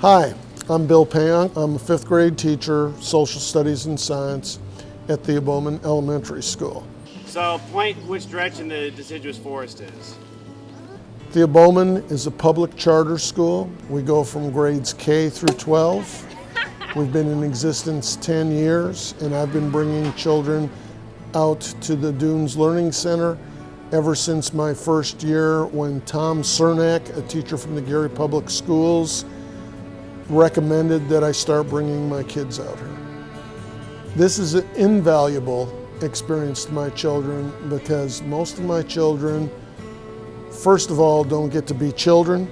Hi, I'm Bill Payonk. I'm a 5th grade teacher, social studies and science at Thea Bowman Elementary School. So point which direction the deciduous forest is. Thea Bowman is a public charter school. We go from grades K through 12. We've been in existence 10 years, and I've been bringing children out to the Dunes Learning Center ever since my first year, when Tom Cernak, a teacher from the Gary Public Schools, recommended that I start bringing my kids out here. This is an invaluable experience to my children because most of my children, first of all, don't get to be children.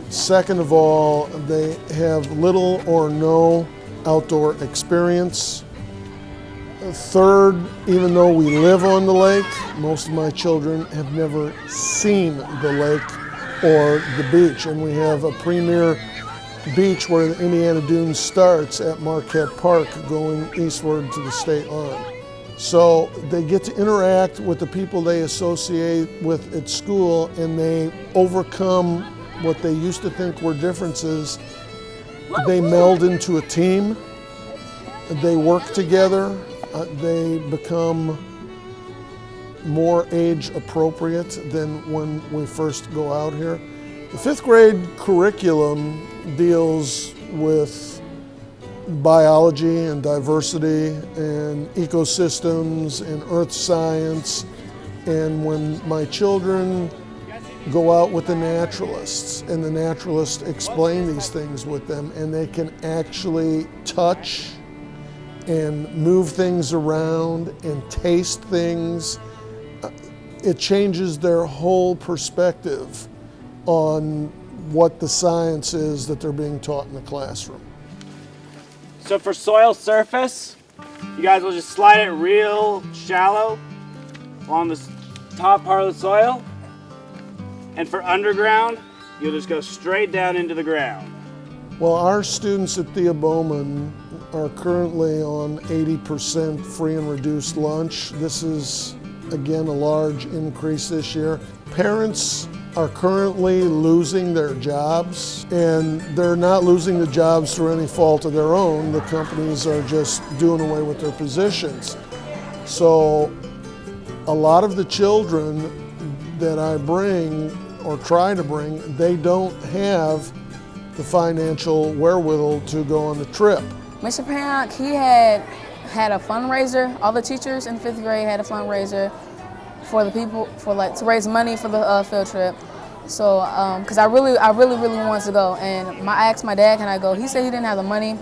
Second of all, they have little or no outdoor experience. Third, even though we live on the lake, most of my children have never seen the lake or the beach. And we have a premier beach where the Indiana Dunes starts at Marquette Park going eastward to the state line. So they get to interact with the people they associate with at school, and they overcome what they used to think were differences. They meld into a team, they work together, they become more age appropriate than when we first go out here. The 5th grade curriculum deals with biology and diversity and ecosystems and earth science. And when my children go out with the naturalists and the naturalists explain these things with them, and they can actually touch and move things around and taste things, it changes their whole perspective on what the science is that they're being taught in the classroom. So for soil surface, you guys will just slide it real shallow along the top part of the soil. And for underground, you'll just go straight down into the ground. Well, our students at Thea Bowman are currently on 80% free and reduced lunch. This is, again, a large increase this year. Parents are currently losing their jobs, and they're not losing the jobs through any fault of their own. The companies are just doing away with their positions. So a lot of the children that I bring or try to bring, they don't have the financial wherewithal to go on the trip. Mr. Payonk, he had a fundraiser. All the teachers in 5th grade had a fundraiser for the people, to raise money for the field trip. So, because I really wanted to go, and I asked my dad, can I go? He said he didn't have the money,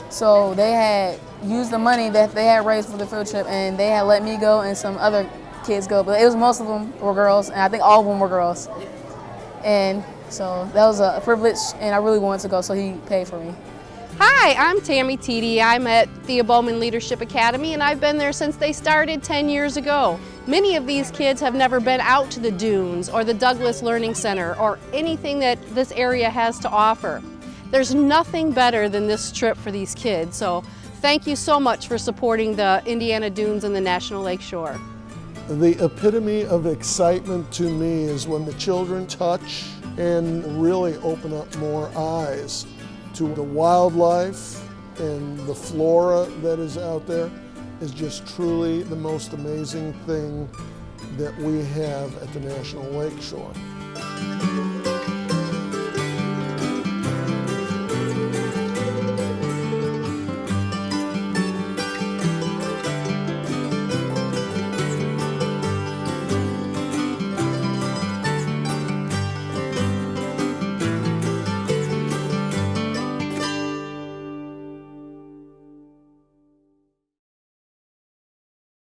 so they had used the money that they had raised for the field trip, and they had let me go and some other kids go, but it was most of them were girls, and I think all of them were girls. And so that was a privilege, and I really wanted to go, so he paid for me. Hi, I'm Tammy Teedy. I'm at Thea Bowman Leadership Academy, and I've been there since they started 10 years ago. Many of these kids have never been out to the Dunes or the Douglas Learning Center or anything that this area has to offer. There's nothing better than this trip for these kids, so thank you so much for supporting the Indiana Dunes and the National Lake Shore. The epitome of excitement to me is when the children touch and really open up more eyes to the wildlife, and the flora that is out there is just truly the most amazing thing that we have at the National Lake Shore.